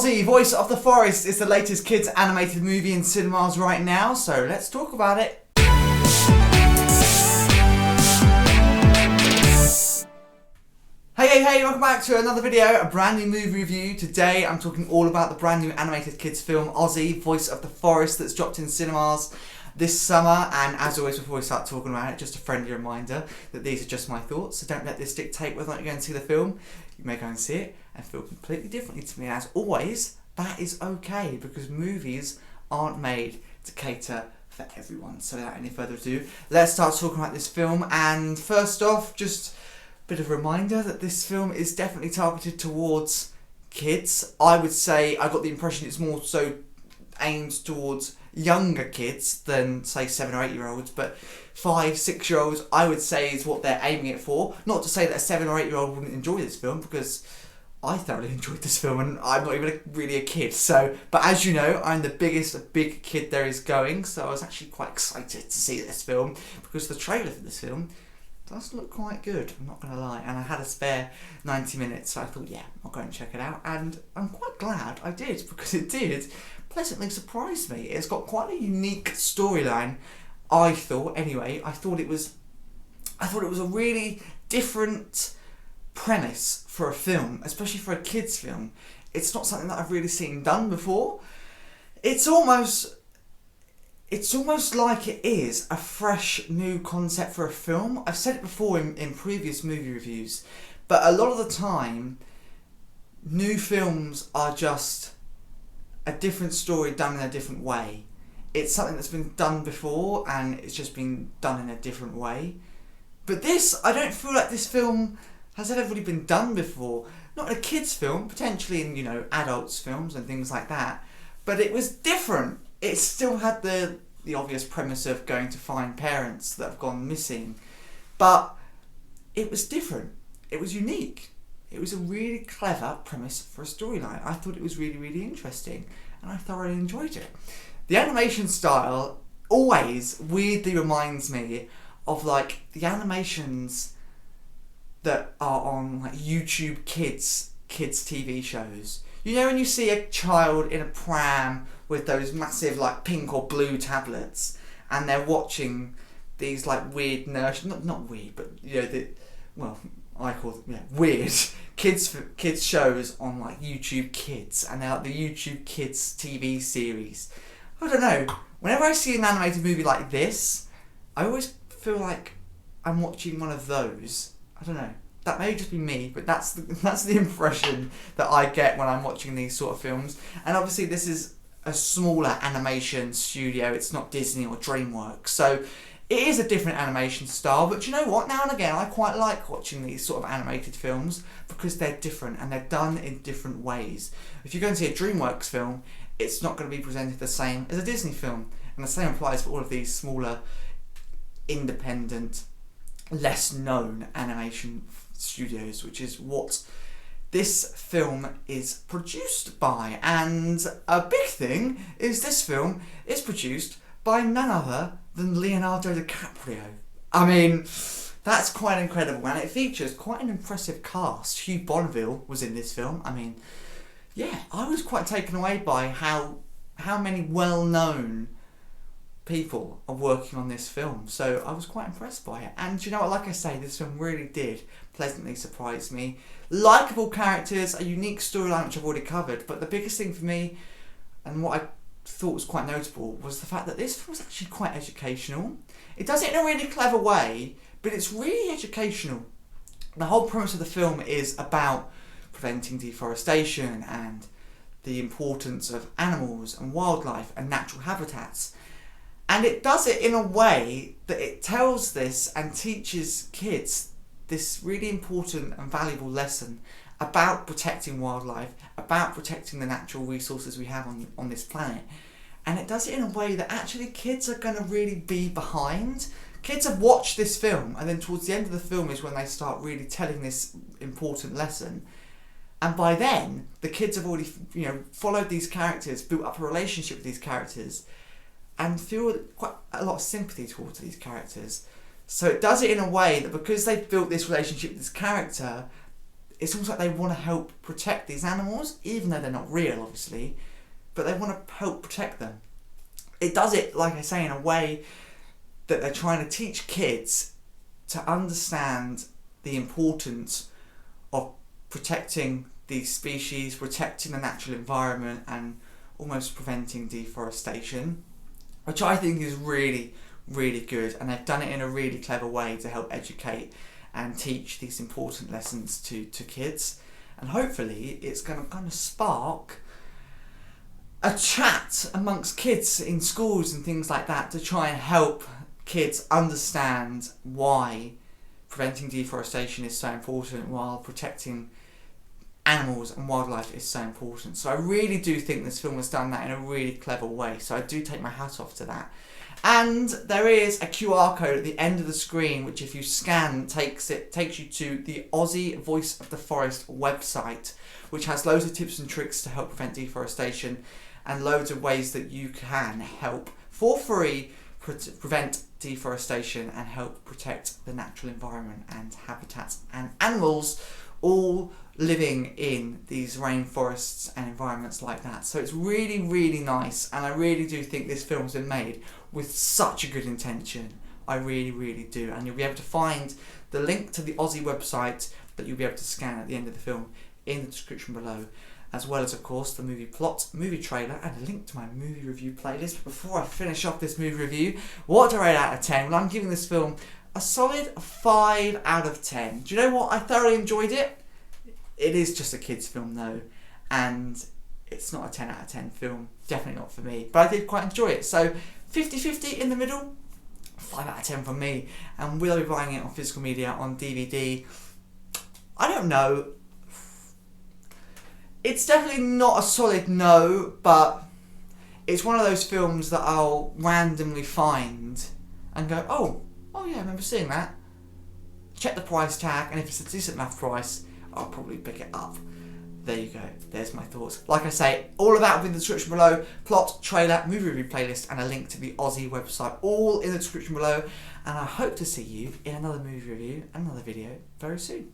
Ozi, Voice of the Forest is the latest kids animated movie in cinemas right now, so let's talk about it. Hey, welcome back to another video, a brand new movie review. Today I'm talking all about the brand new animated kids film, Ozi, Voice of the Forest, that's dropped in cinemas this summer. And as always, before we start talking about it, just a friendly reminder that these are just my thoughts, so don't let this dictate whether or not you're going to see the film. You may go and see it and feel completely differently to me. As always, that is okay, because movies aren't made to cater for everyone. So without any further ado, let's start talking about this film. And first off, just bit of a reminder that this film is definitely targeted towards kids. I would say I got the impression it's more so aimed towards younger kids than say 7 or 8 year olds, but 5, 6 year olds I would say is what they're aiming it for. Not to say that a 7 or 8 year old wouldn't enjoy this film, because I thoroughly enjoyed this film and I'm not even really a kid. So, but as you know, I'm the biggest big kid there is going, so I was actually quite excited to see this film because the trailer for this film does look quite good, I'm not going to lie, and I had a spare 90 minutes, so I thought, yeah, I'll go and check it out, and I'm quite glad I did, because it did pleasantly surprise me. It's got quite a unique storyline, I thought, anyway. I thought it was a really different premise for a film, especially for a kids film. It's not something that I've really seen done before. It's almost like it is a fresh new concept for a film. I've said it before in previous movie reviews, but a lot of the time, new films are just a different story done in a different way. It's something that's been done before and it's just been done in a different way. But this, I don't feel like this film has ever really been done before. Not in a kids film, potentially in, adults films and things like that, but it was different. It still had the obvious premise of going to find parents that have gone missing, but it was different. It was unique. It was a really clever premise for a storyline. I thought it was really, really interesting, and I thoroughly enjoyed it. The animation style always weirdly reminds me of like the animations that are on like YouTube kids TV shows. You know when you see a child in a pram with those massive like pink or blue tablets, and they're watching these like weird not weird, but I call them weird kids shows on like YouTube Kids, and they're like the YouTube Kids TV series. I don't know. Whenever I see an animated movie like this, I always feel like I'm watching one of those. I don't know. That may just be me, but that's the impression that I get when I'm watching these sort of films. And obviously this is a smaller animation studio, it's not Disney or DreamWorks, so it is a different animation style. But you know what, now and again I quite like watching these sort of animated films because they're different and they're done in different ways. If you go and see a DreamWorks film, it's not going to be presented the same as a Disney film, and the same applies for all of these smaller, independent, less known animation studios, which is what this film is produced by. And a big thing is this film is produced by none other than Leonardo DiCaprio. I mean, that's quite incredible, and it features quite an impressive cast. Hugh Bonneville was in this film. I mean, yeah, I was quite taken away by how many well-known people are working on this film, so I was quite impressed by it. And you know what, like I say, this film really did pleasantly surprise me. Likeable characters, a unique storyline which I've already covered, but the biggest thing for me, and what I thought was quite notable, was the fact that this film was actually quite educational. It does it in a really clever way, but it's really educational. The whole premise of the film is about preventing deforestation and the importance of animals and wildlife and natural habitats. And it does it in a way that it tells this and teaches kids this really important and valuable lesson about protecting wildlife, about protecting the natural resources we have on this planet. And it does it in a way that actually kids are going to really be behind. Kids have watched this film, and then towards the end of the film is when they start really telling this important lesson. And by then, the kids have already followed these characters, built up a relationship with these characters, and feel quite a lot of sympathy towards these characters. So it does it in a way that because they've built this relationship with this character, it's almost like they want to help protect these animals, even though they're not real, obviously, but they want to help protect them. It does it, like I say, in a way that they're trying to teach kids to understand the importance of protecting these species, protecting the natural environment, and almost preventing deforestation, which I think is really, really good. And they've done it in a really clever way to help educate and teach these important lessons to kids. And hopefully it's going to kind of spark a chat amongst kids in schools and things like that to try and help kids understand why preventing deforestation is so important, while protecting animals and wildlife is so important. So I really do think this film has done that in a really clever way. So I do take my hat off to that. And there is a QR code at the end of the screen, which if you scan takes you to the Ozi Voice of the Forest website, which has loads of tips and tricks to help prevent deforestation and loads of ways that you can help for free prevent deforestation and help protect the natural environment and habitats and animals all living in these rainforests and environments like that. So it's really, really nice, and I really do think this film's been made with such a good intention. I really, really do. And you'll be able to find the link to the Ozi website that you'll be able to scan at the end of the film in the description below, as well as, of course, the movie plot, movie trailer, and a link to my movie review playlist. But before I finish off this movie review, what do I rate out of 10? Well, I'm giving this film a solid 5 out of 10. Do you know what? I thoroughly enjoyed it. It is just a kids' film though, and it's not a 10 out of 10 film. Definitely not for me, but I did quite enjoy it. So 50-50 in the middle, 5 out of 10 from me. And will I be buying it on physical media, on DVD? I don't know. It's definitely not a solid no, but it's one of those films that I'll randomly find and go, oh yeah, I remember seeing that. Check the price tag, and if it's a decent enough price, I'll probably pick it up. There you go. There's my thoughts. Like I say, all of that will be in the description below. Plot, trailer, movie review playlist, and a link to the Ozi website, all in the description below. And I hope to see you in another movie review, another video very soon.